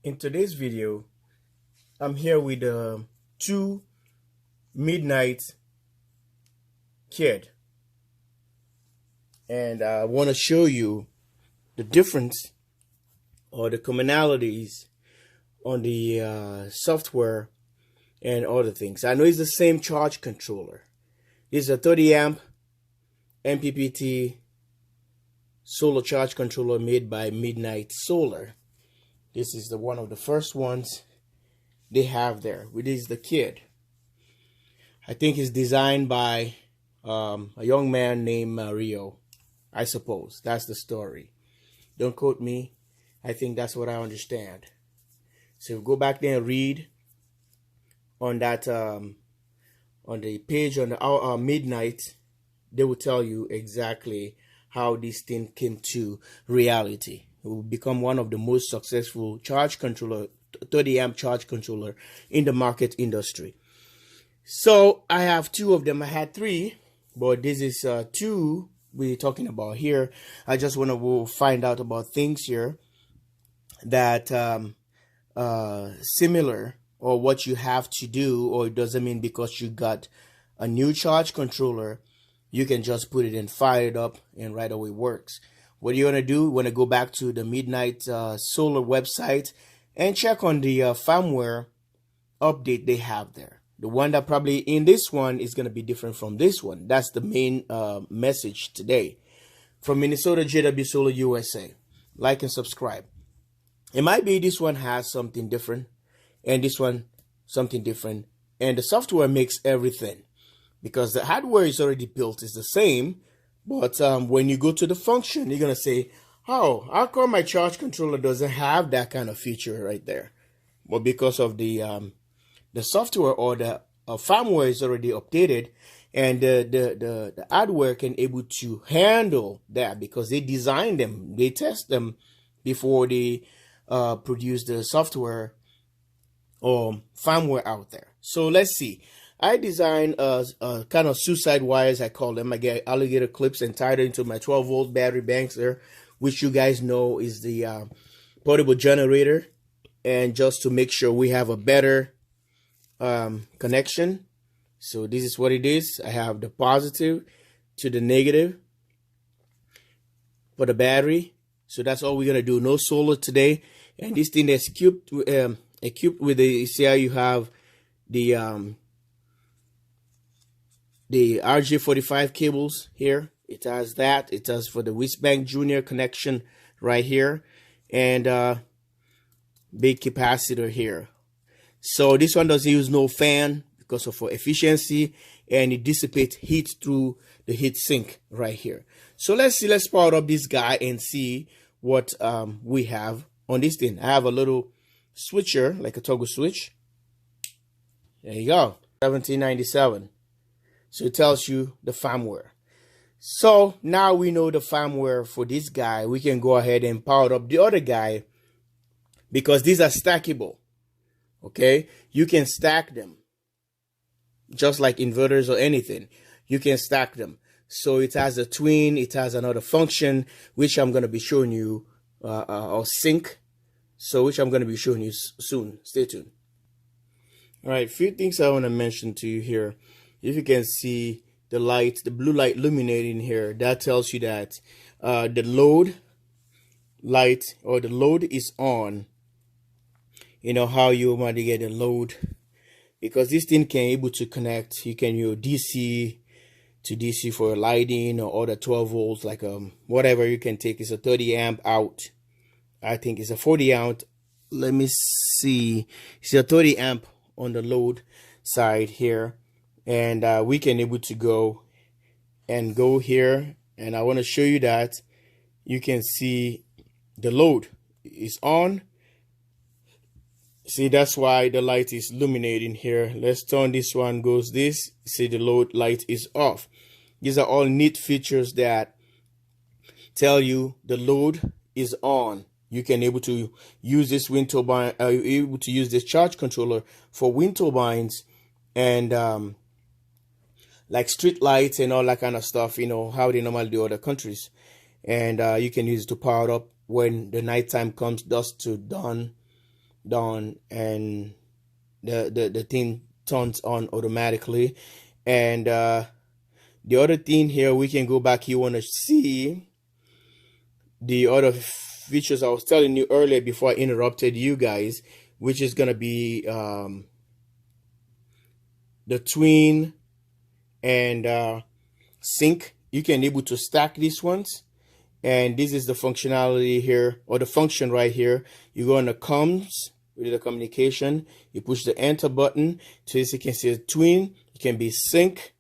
In today's video, I'm here with two Midnite kit, and I want to show you the difference or the commonalities on the software and other things. I know it's the same charge controller. This is a 30 amp MPPT solar charge controller made by Midnite Solar. This is one of the first ones they have there. This is the kit. I think it's designed by a young man named Rio. I suppose that's the story. Don't quote me. I think that's what I understand. So if you go back there and read on that on the page on the Midnite, they will tell you exactly how this thing came to reality. It will become one of the most successful charge controller, 30 amp charge controller in the market industry. So I have two of them. I had three, but this is two we're talking about here. I just want to find out about things here that similar, or what you have to do, or it doesn't mean because you got a new charge controller you can just put it and fire it up and right away works. What you want to do, you want to go back to the Midnite Solar website and check on the firmware update they have there. The one that probably in this one is going to be different from this one. That's the main message today. From Minnesota JW Solar USA. Like and subscribe. It might be this one has something different and this one something different, and the software makes everything, because the hardware is already built, is the same. But when you go to the function, you're going to say, oh, how come my charge controller doesn't have that kind of feature right there? Well, because of the software or the firmware is already updated, and the hardware can able to handle that, because they design them, they test them before they produce the software or firmware out there. So let's see. I designed kind of suicide wires, I call them. I get alligator clips and tied it into my 12-volt battery banks there, which you guys know is the portable generator. And just to make sure we have a better connection. So this is what it is. I have the positive to the negative for the battery. So that's all we're going to do. No solar today. And this thing is equipped with the, see how you have the RJ45 cables here. It has that. It has for the Wristband Junior connection right here, and big capacitor here. So this one doesn't use no fan because of for efficiency, and it dissipates heat through the heat sink right here. So let's see. Let's power up this guy and see what we have on this thing. I have a little switcher, like a toggle switch. There you go, 1797. So it tells you the firmware. So now we know the firmware for this guy. We can go ahead and power up the other guy, because these are stackable. Okay, you can stack them just like inverters or anything. You can stack them. So it has a twin. It has another function which I'm going to be showing you, or sync. So which I'm going to be showing you soon. Stay tuned. All right, few things I want to mention to you here. If you can see the light, the blue light illuminating here, that tells you that the load light, or the load is on. You know how you want to get a load, because this thing can able to connect. You can use DC to DC for lighting, or other 12 volts, like whatever you can take. It's a 30 amp out. I think it's a 40 amp. Let me see. It's a 30 amp on the load side here. And we can able to go here, and I want to show you that you can see the load is on. See, that's why the light is illuminating here. Let's turn this one, goes this. See, the load light is off. These are all neat features that tell you the load is on. You can able to use this wind turbine, able to use this charge controller for wind turbines and like street lights and all that kind of stuff, you know, how they normally do other countries. And you can use it to power up when the nighttime comes, dusk to dawn, down, and the thing turns on automatically. And the other thing here, we can go back. You want to see the other features I was telling you earlier before I interrupted you guys, which is gonna be the twin and sync. You can able to stack these ones, and this is the functionality here, or the function right here. You go on the comms with the communication, you push the enter button, so as you can see a twin, it can be sync,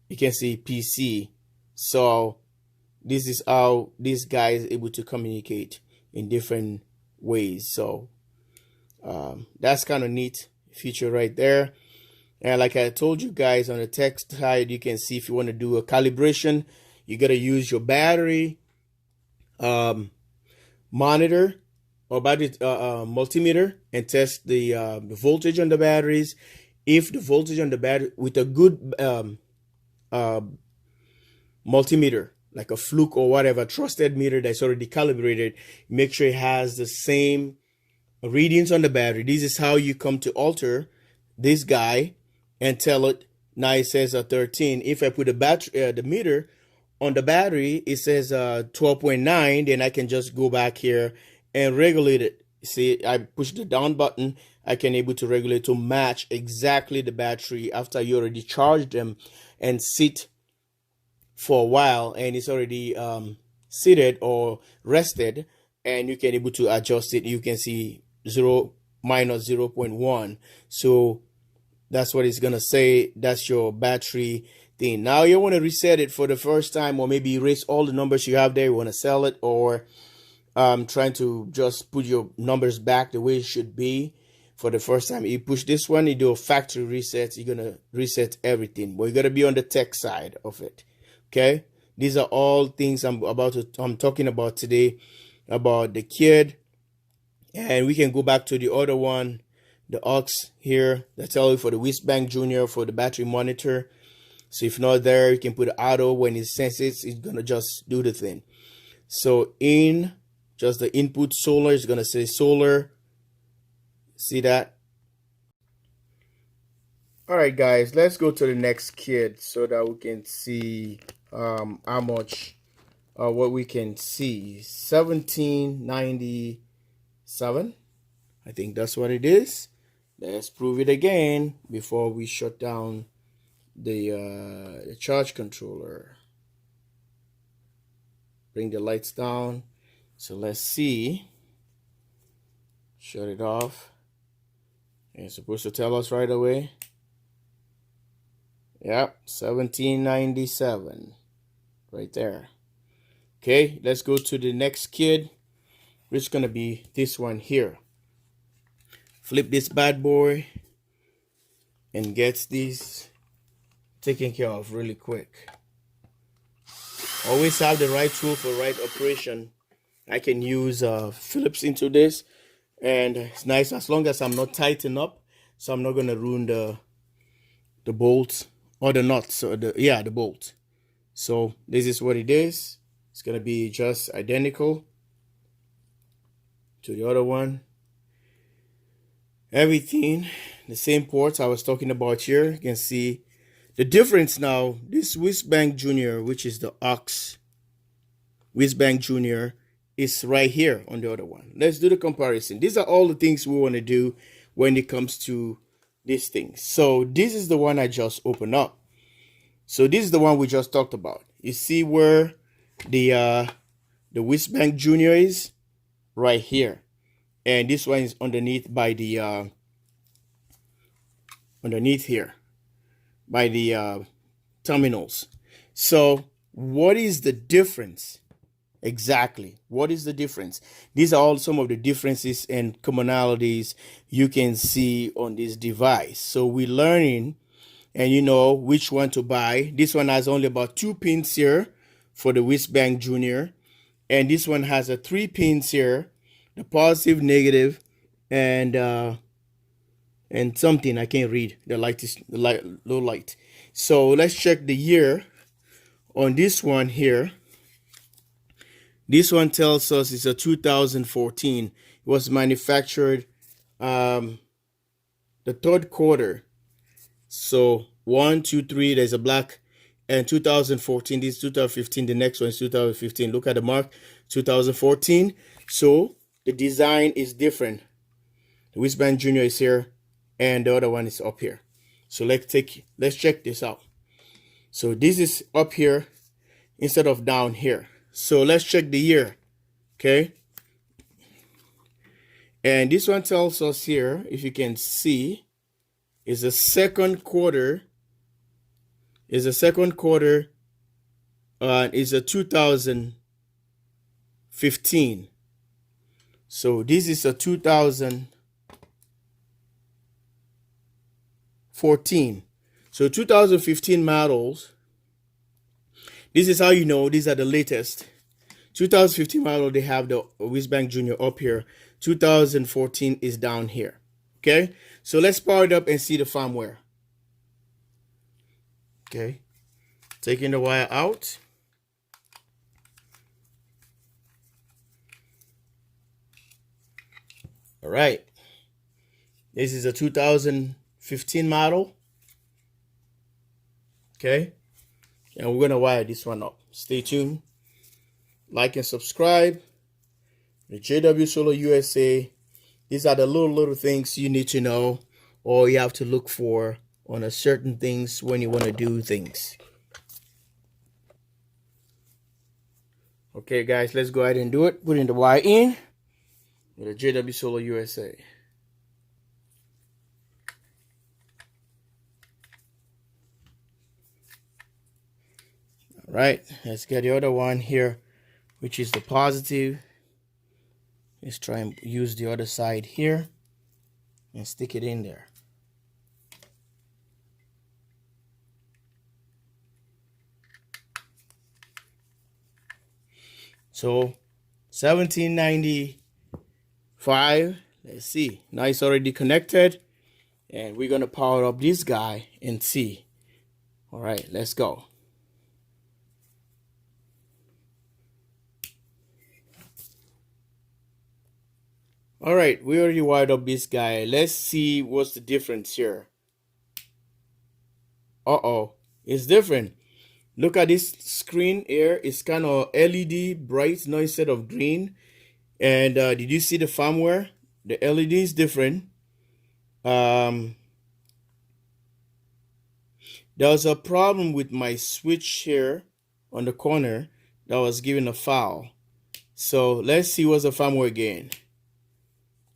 you can see PC. So this is how this guy is able to communicate in different ways. So that's kind of neat feature right there. And like I told you guys, on the text side, you can see if you want to do a calibration, you got to use your battery monitor or battery multimeter and test the voltage on the batteries. If the voltage on the battery with a good multimeter, like a Fluke or whatever, trusted meter that's already calibrated, make sure it has the same readings on the battery. This is how you come to alter this guy and tell it. Now it says 13. If I put the battery, the meter on the battery, it says 12.9. Then I can just go back here and regulate it. See, I push the down button. I can able to regulate to match exactly the battery after you already charged them and sit for a while, and it's already seated or rested, and you can able to adjust it. You can see 0 minus 0.1. So that's what it's gonna say. That's your battery thing. Now you want to reset it for the first time, or maybe erase all the numbers you have there. You want to sell it, or trying to just put your numbers back the way it should be. For the first time, you push this one, you do a factory reset. You're gonna reset everything, but you gotta be on the tech side of it. Okay, these are all things I'm talking about today, about the KID. And we can go back to the other one, the aux here, that tell you for the Wristband Junior for the battery monitor. So if not there, you can put auto. When it senses, it's gonna just do the thing. So in just the input solar is gonna say solar. See that? All right, guys, let's go to the next KID so that we can see how much what we can see. 1797, I think that's what it is. Let's prove it again before we shut down the charge controller. Bring the lights down. So let's see. Shut it off. And it's supposed to tell us right away. Yep, 1797 right there. Okay, let's go to the next KID, which is gonna be this one here. Flip this bad boy and gets these taken care of really quick. Always have the right tool for right operation. I can use Phillips into this, and it's nice as long as I'm not tighten up, so I'm not gonna ruin the bolts or the nuts, or the bolt. So this is what it is. It's gonna be just identical to the other one. Everything the same ports I was talking about here. You can see the difference now. This Wristband Junior, which is the aux Wristband Junior, is right here on the other one. Let's do the comparison. These are all the things we want to do when it comes to these things. So this is the one I just opened up. So this is the one we just talked about. You see where the Wristband Junior is? Right here. And this one is underneath by the underneath here by the terminals. So what is the difference? Exactly. What is the difference? These are all some of the differences and commonalities you can see on this device. So we're learning, and you know which one to buy. This one has only about 2 pins here for the Wristband Junior, and this one has 3 pins here, the positive, negative, and something I can't read. The light is low light. So let's check the year on this one here. This one tells us it's a 2014. It was manufactured the third quarter. So 1, 2, 3, there's a black, and 2014, this is 2015, the next one is 2015. Look at the mark, 2014. So the design is different. The Wristband Junior is here, and the other one is up here. So let's check this out. So this is up here instead of down here. So let's check the year, okay? And this one tells us here, if you can see, is the second quarter. Is a 2015. So this is a 2014. So 2015 models. This is how you know these are the latest. 2015 model, they have the Wristband Junior up here. 2014 is down here. Okay, so let's power it up and see the firmware. Okay, taking the wire out. All right, this is a 2015 model. Okay, and we're gonna wire this one up. Stay tuned. Like and subscribe. The JW Solar USA. These are the little things you need to know, or you have to look for on a certain things when you want to do things. Okay, guys, let's go ahead and do it. Putting the wire in with the JW Solar USA. All right, let's get the other one here, which is the positive. Let's try and use the other side here and stick it in there. So 1795, let's see. Now it's already connected, and we're gonna power up this guy and see. All right, let's go. All right, we already wired up this guy. Let's see what's the difference here. Uh-oh, it's different. Look at this screen here. It's kind of LED bright, no, instead of green. And did you see the firmware? The LED is different. There was a problem with my switch here on the corner that was giving a foul. So let's see what's the firmware again.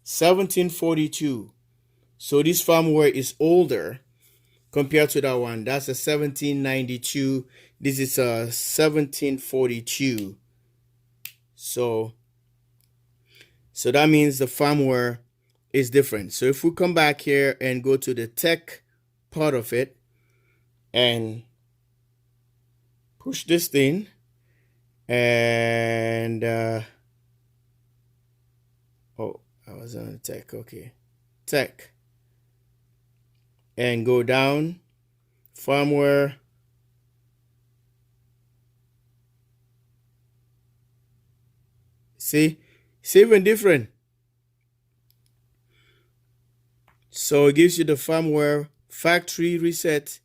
1742. So this firmware is older compared to that one. That's a 1792. This is a 1742. So that means the firmware is different. So if we come back here and go to the tech part of it and push this thing, and oh, I was on the tech. Okay, tech, and go down, firmware. See, it's even different. So it gives you the firmware factory reset,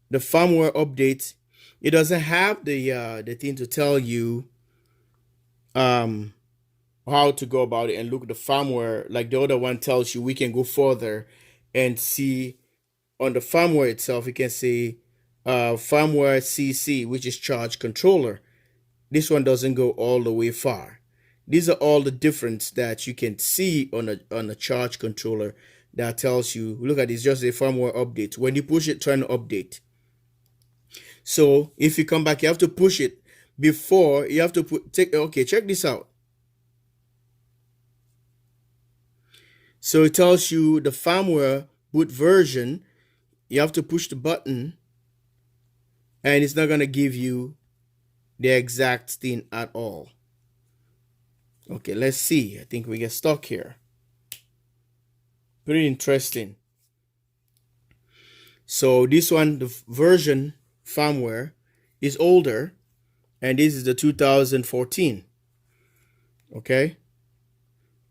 the firmware update. It doesn't have the thing to tell you how to go about it and look at the firmware like the other one tells you. We can go further and see on the firmware itself. You can see firmware CC, which is charge controller. This one doesn't go all the way far. These are all the difference that you can see on a charge controller that tells you. Look at this, just a firmware update. When you push it, turn update. So if you come back, you have to push it before you have to okay, check this out. So it tells you the firmware boot version. You have to push the button, and it's not going to give you the exact thing at all. Okay, let's see. I think we get stuck here. Pretty interesting. So this one, the version firmware is older, and this is the 2014. Okay,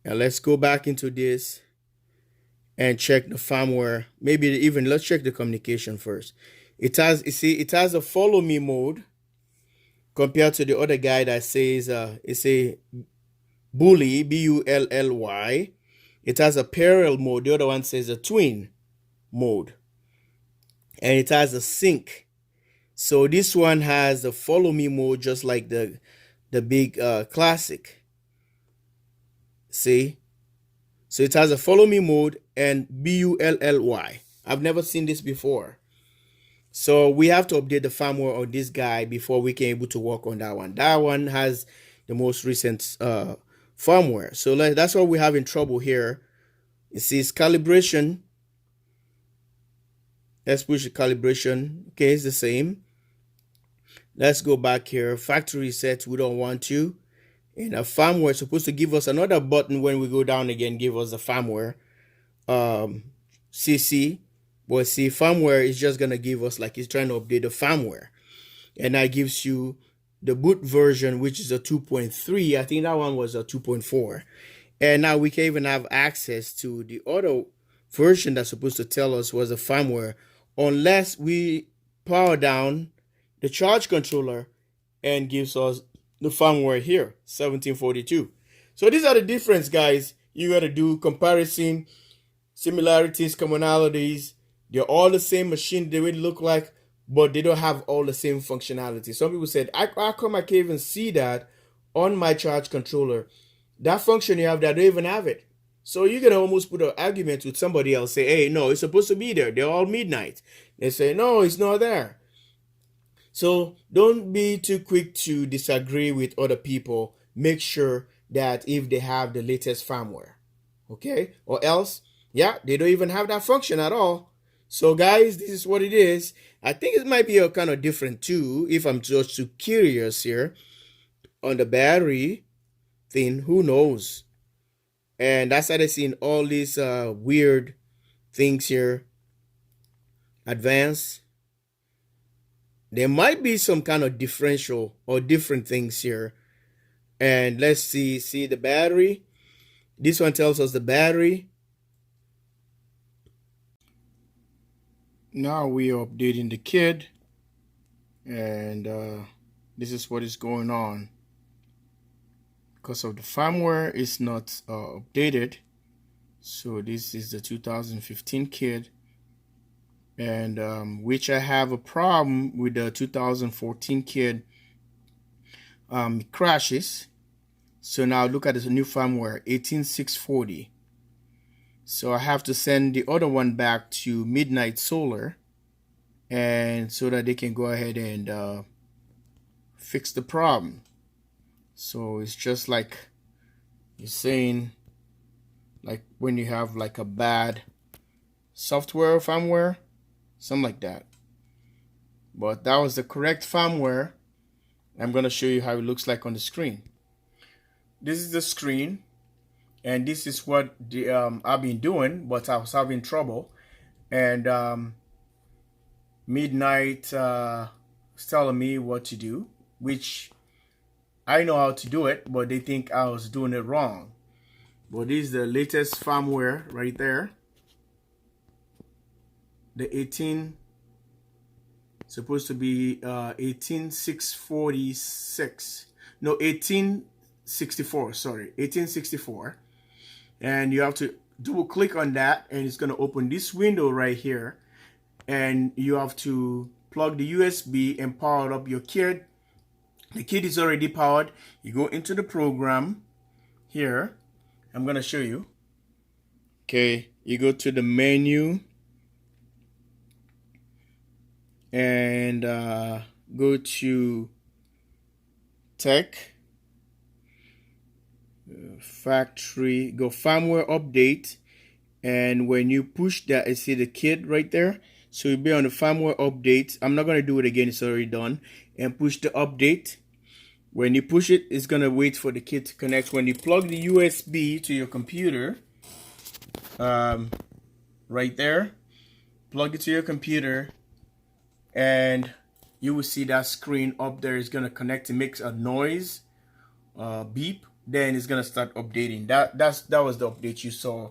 and let's go back into this and check the firmware. Maybe even let's check the communication first. It has, you see, it has a follow me mode compared to the other guy that says it's a bully, B-U-L-L-Y. It has a parallel mode. The other one says a twin mode, and it has a sync. So this one has a follow me mode, just like the big classic. See, so it has a follow me mode and B-U-L-L-Y. I've never seen this before. So we have to update the firmware on this guy before we can able to work on that one. That one has the most recent firmware. So that's why we're having trouble here. It says calibration. Let's push the calibration. Okay, it's the same. Let's go back here. Factory set, we don't want to. And a firmware is supposed to give us another button when we go down again, give us the firmware. CC. But see, firmware is just going to give us, like, it's trying to update the firmware. And that gives you the boot version, which is a 2.3. I think that one was a 2.4. And now we can even have access to the other version that's supposed to tell us was a firmware, unless we power down the charge controller and gives us the firmware here, 1742. So these are the difference, guys. You got to do comparison, similarities, commonalities. They're all the same machine. They would look like, but they don't have all the same functionality. Some people said, how come I can't even see that on my charge controller? That function you have, that I don't even have it. So you're going to almost put an argument with somebody else. Say, hey, no, it's supposed to be there. They're all Midnite. They say, no, it's not there. So don't be too quick to disagree with other people. Make sure that if they have the latest firmware. Okay? Or else, yeah, they don't even have that function at all. So guys, this is what it is. I think it might be a kind of different too, if I'm just too curious here. On the battery thing, who knows? And that's how they're seeing all these weird things here. Advanced. There might be some kind of differential or different things here. And let's see the battery. This one tells us the battery. Now we are updating the KID, and this is what is going on. Because of the firmware is not updated. So this is the 2015 KID, and which I have a problem with the 2014 KID. It crashes. So now look at the new firmware, 18640. So I have to send the other one back to Midnite Solar, and so that they can go ahead and fix the problem. So it's just like you're saying, like when you have like a bad software or firmware, something like that. But that was the correct firmware. I'm going to show you how it looks like on the screen. This is the screen. And this is what I've been doing, but I was having trouble. And Midnite is telling me what to do, which I know how to do it, but they think I was doing it wrong. But this is the latest firmware right there. The 18, supposed to be 18646. No, 1864, sorry, 1864. And you have to double click on that, and it's going to open this window right here. And you have to plug the USB and power up your KID. The KID is already powered. You go into the program here. I'm going to show you. Okay, you go to the menu and go to Tech. Factory, go firmware update, and when you push that, I see the KID right there. So you'll be on the firmware update. I'm not going to do it again, it's already done. And push the update. When you push it, it's going to wait for the KID to connect. When you plug the USB to your computer, right there, plug it to your computer, and you will see that screen up there is going to connect. It makes a noise, beep, then it's going to start updating. That was the update you saw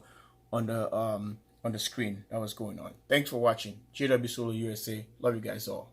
on the screen that was going on. Thanks for watching. JW Solo USA. Love you guys all.